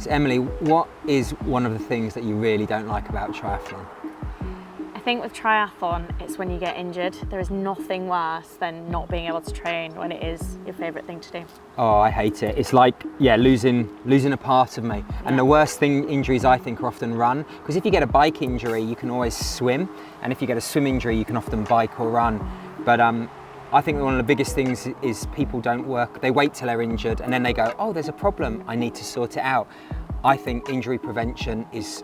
So Emily, what is one of the things that you really don't like about triathlon? I think with triathlon, it's when you get injured. There is nothing worse than not being able to train when it is your favourite thing to do. Oh, I hate it. It's like, yeah, losing a part of me. Yeah. And the worst injuries I think are often run, because if you get a bike injury, you can always swim. And if you get a swim injury, you can often bike or run. But I think one of the biggest things is people don't work, they wait till they're injured and then they go, oh, there's a problem, I need to sort it out. I think injury prevention is,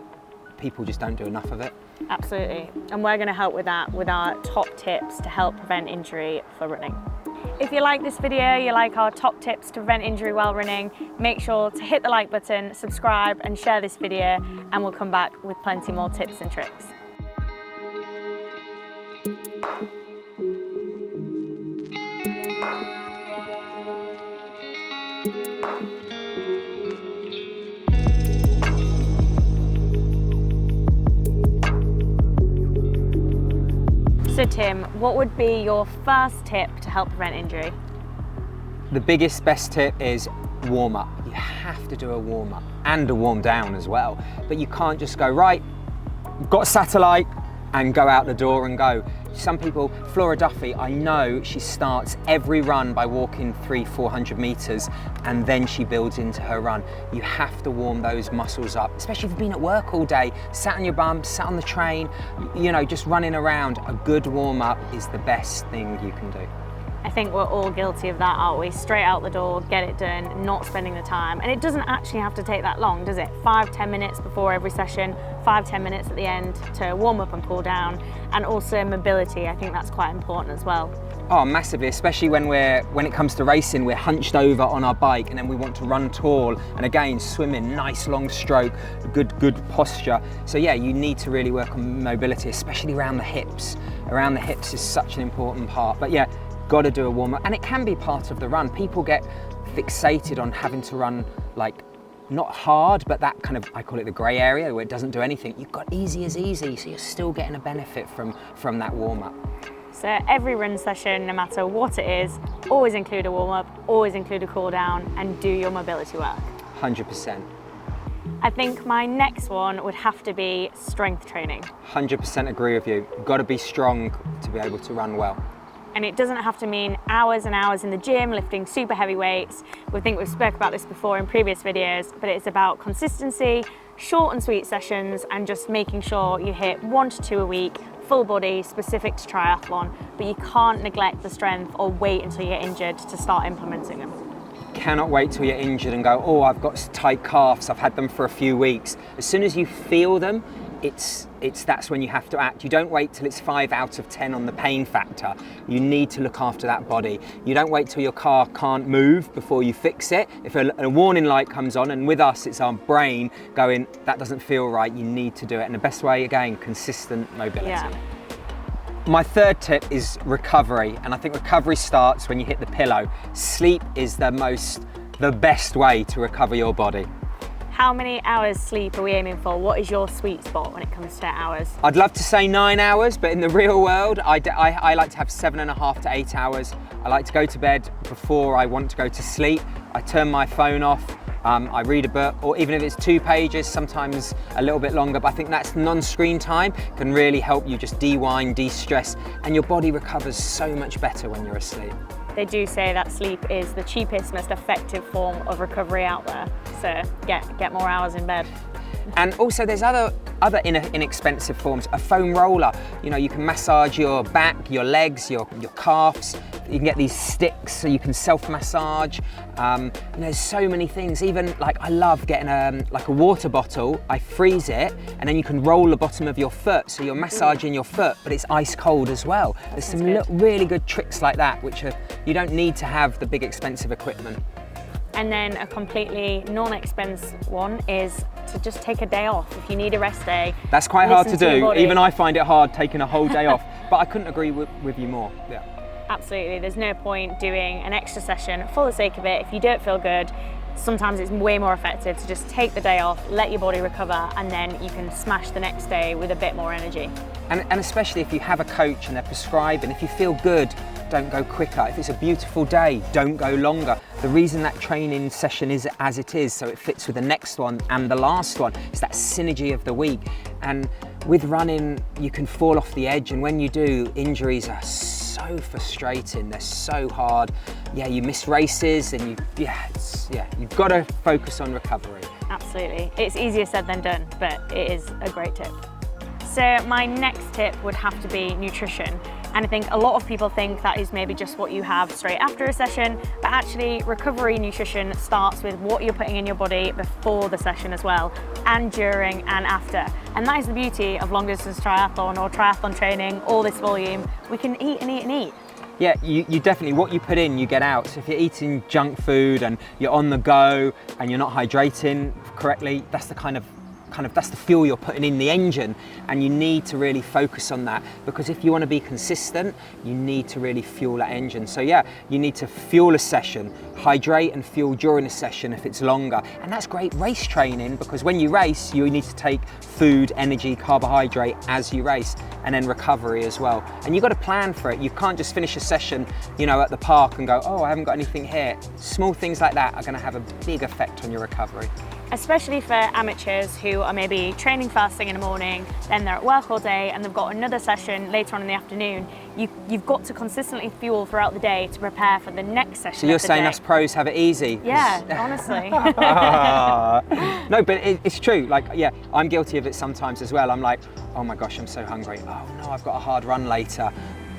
people just don't do enough of it. Absolutely, and we're going to help with that with our top tips to help prevent injury for running. If you like this video, you like our top tips to prevent injury while running, make sure to hit the like button, subscribe and share this video, and we'll come back with plenty more tips and tricks. So Tim, what would be your first tip to help prevent injury? The biggest, best tip is warm up. You have to do a warm up and a warm down as well. But you can't just go, right, got a satellite and go out the door and go. Some people, Flora Duffy, I know she starts every run by walking 300-400 meters and then she builds into her run. You have to warm those muscles up, especially if you've been at work all day, sat on your bum, sat on the train, you know, just running around. A good warm up is the best thing you can do. I think we're all guilty of that, aren't we? Straight out the door, get it done, not spending the time. And it doesn't actually have to take that long, does it? 5-10 minutes before every session, 5-10 minutes at the end to warm up and cool down. And also mobility, I think that's quite important as well. Oh, massively, especially when it comes to racing, we're hunched over on our bike and then we want to run tall. And again, swimming, nice long stroke, good posture. So yeah, you need to really work on mobility, especially around the hips. Around the hips is such an important part. But yeah, got to do a warm up, and it can be part of the run. People get fixated on having to run like not hard, but that kind of, I call it the grey area where it doesn't do anything. You've got easy as easy, so you're still getting a benefit from that warm up. So every run session, no matter what it is, always include a warm up, always include a cool down, and do your mobility work. 100%. I think my next one would have to be strength training. 100% agree with you. You've got to be strong to be able to run well. And it doesn't have to mean hours and hours in the gym lifting super heavy weights. We've spoke about this before in previous videos, but it's about consistency, short and sweet sessions, and just making sure you hit 1 to 2 a week, full body, specific to triathlon, but you can't neglect the strength or wait until you get injured to start implementing them. Cannot wait till you're injured and go, oh, I've got tight calves, I've had them for a few weeks. As soon as you feel them, that's when you have to act. You don't wait till it's 5 out of 10 on the pain factor. You need to look after that body. You don't wait till your car can't move before you fix it. If a warning light comes on, and with us it's our brain going, that doesn't feel right, you need to do it. And the best way, again, consistent mobility. Yeah. My third tip is recovery, and I think recovery starts when you hit the pillow. Sleep is the best way to recover your body. How many hours sleep are we aiming for? What is your sweet spot when it comes to hours? I'd love to say 9 hours, but in the real world, I like to have 7.5 to 8 hours. I like to go to bed before I want to go to sleep. I turn my phone off, I read a book, or even if it's 2 pages, sometimes a little bit longer, but I think that's non-screen time can really help you just de-wind, de-stress, and your body recovers so much better when you're asleep. They do say that sleep is the cheapest, most effective form of recovery out there. So get more hours in bed. And also there's other inexpensive forms. A foam roller, you know, you can massage your back, your legs, your calves. You can get these sticks so you can self-massage. There's so many things. Even like I love getting like a water bottle, I freeze it, and then you can roll the bottom of your foot, so you're massaging your foot, but it's ice cold as well. There's some really good tricks like that, which you don't need to have the big expensive equipment. And then a completely non-expense one is to just take a day off. If you need a rest day, that's quite hard to do. Even I find it hard taking a whole day off, but I couldn't agree with you more. Yeah. Absolutely, there's no point doing an extra session for the sake of it. If you don't feel good, sometimes it's way more effective to just take the day off, let your body recover, and then you can smash the next day with a bit more energy. And especially if you have a coach and they're prescribing, if you feel good, don't go quicker. If it's a beautiful day, don't go longer. The reason that training session is as it is, so it fits with the next one and the last one, it's that synergy of the week. And with running, you can fall off the edge, and when you do, injuries are so frustrating. They're so hard. Yeah, you miss races, and you've got to focus on recovery. Absolutely. It's easier said than done, but it is a great tip. So my next tip would have to be nutrition. And I think a lot of people think that is maybe just what you have straight after a session, but actually recovery nutrition starts with what you're putting in your body before the session as well, and during and after. And that is the beauty of long distance triathlon or triathlon training, all this volume. We can eat and eat and eat. Yeah, you definitely, what you put in, you get out. So if you're eating junk food and you're on the go and you're not hydrating correctly, that's that's the fuel you're putting in the engine, and you need to really focus on that, because if you want to be consistent, you need to really fuel that engine. So yeah, you need to fuel a session, hydrate and fuel during a session if it's longer. And that's great race training, because when you race, you need to take food, energy, carbohydrate as you race, and then recovery as well. And you've got to plan for it. You can't just finish a session, at the park and go, oh, I haven't got anything here. Small things like that are going to have a big effect on your recovery. Especially for amateurs who are maybe training first thing in the morning, then they're at work all day and they've got another session later on in the afternoon. You've got to consistently fuel throughout the day to prepare for the next session. So you're saying us pros have it easy? Yeah, honestly. No, but it's true. Like, yeah, I'm guilty of it sometimes as well. I'm like, oh my gosh, I'm so hungry. Oh no, I've got a hard run later.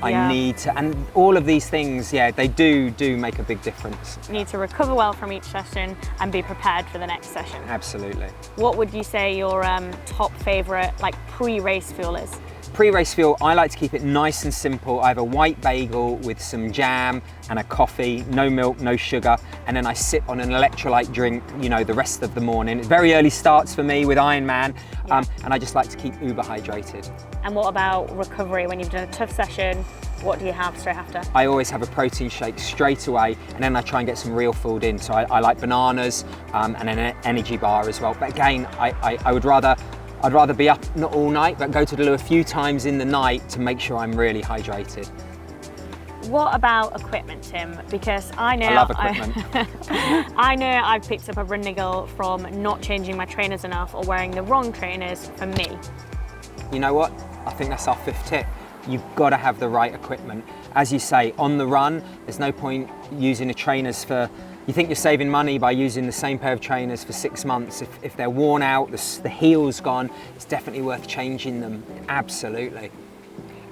I need to, and all of these things, yeah, they do make a big difference. You need to recover well from each session and be prepared for the next session. Absolutely. What would you say your top favourite pre-race fuel is? Pre-race fuel, I like to keep it nice and simple. I have a white bagel with some jam and a coffee, no milk, no sugar, and then I sip on an electrolyte drink, the rest of the morning. Very early starts for me with Ironman, and I just like to keep uber hydrated. And what about recovery? When you've done a tough session, what do you have straight after? I always have a protein shake straight away, and then I try and get some real food in. So I like bananas and an energy bar as well. But again, I'd rather be up not all night, but go to the loo a few times in the night to make sure I'm really hydrated. What about equipment, Tim? Because I know I love equipment. I know I've picked up a run niggle from not changing my trainers enough or wearing the wrong trainers for me. You know what? I think that's our 5th tip. You've got to have the right equipment. As you say, on the run, there's no point using the trainers for, you think you're saving money by using the same pair of trainers for 6 months. If they're worn out, the heel's gone, it's definitely worth changing them. Absolutely.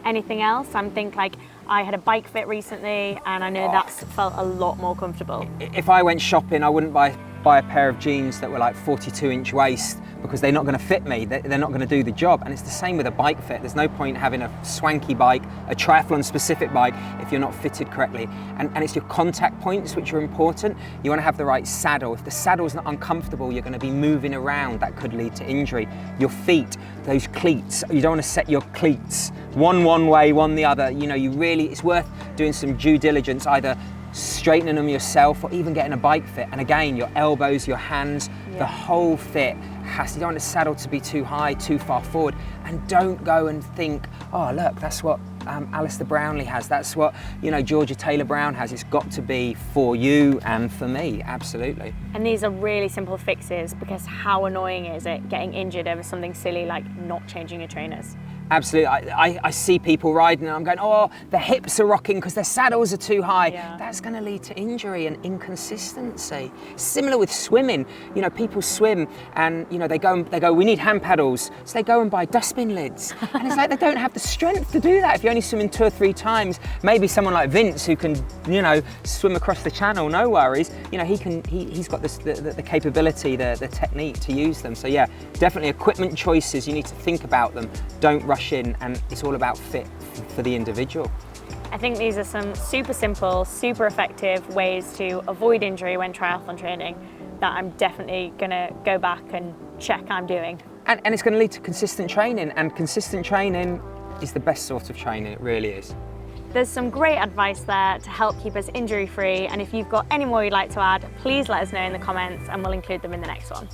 Anything else? I had a bike fit recently, and I know that's felt a lot more comfortable. If I went shopping, I wouldn't buy a pair of jeans that were 42-inch waist, because they're not going to fit me. They're not going to do the job. And it's the same with a bike fit. There's no point having a swanky bike, a triathlon specific bike, if you're not fitted correctly. And it's your contact points which are important. You want to have the right saddle. If the saddle's not uncomfortable, you're going to be moving around. That could lead to injury. Your feet, those cleats, you don't want to set your cleats one way, one the other. It's worth doing some due diligence, either straightening them yourself or even getting a bike fit. And again, your elbows, your hands, the whole fit you don't want the saddle to be too high, too far forward. And don't go and think, oh look, that's what Alistair Brownlee has, that's what Georgia Taylor Brown has. It's got to be for you and for me, absolutely. And these are really simple fixes, because how annoying is it getting injured over something silly like not changing your trainers? Absolutely. I see people riding and I'm going, oh, their hips are rocking because their saddles are too high. Yeah. That's going to lead to injury and inconsistency. Similar with swimming. People swim and they go, we need hand paddles. So they go and buy dustbin lids. And it's like they don't have the strength to do that. If you're only swimming 2 or 3 times, maybe someone like Vince who can, swim across the channel, no worries. He's got the capability, the technique to use them. So yeah, definitely equipment choices, you need to think about them. Don't rush in, and it's all about fit for the individual. I think these are some super simple, super effective ways to avoid injury when triathlon training that I'm definitely going to go back and check I'm doing. And it's going to lead to consistent training, and consistent training is the best sort of training, it really is. There's some great advice there to help keep us injury free, and if you've got any more you'd like to add, please let us know in the comments and we'll include them in the next one.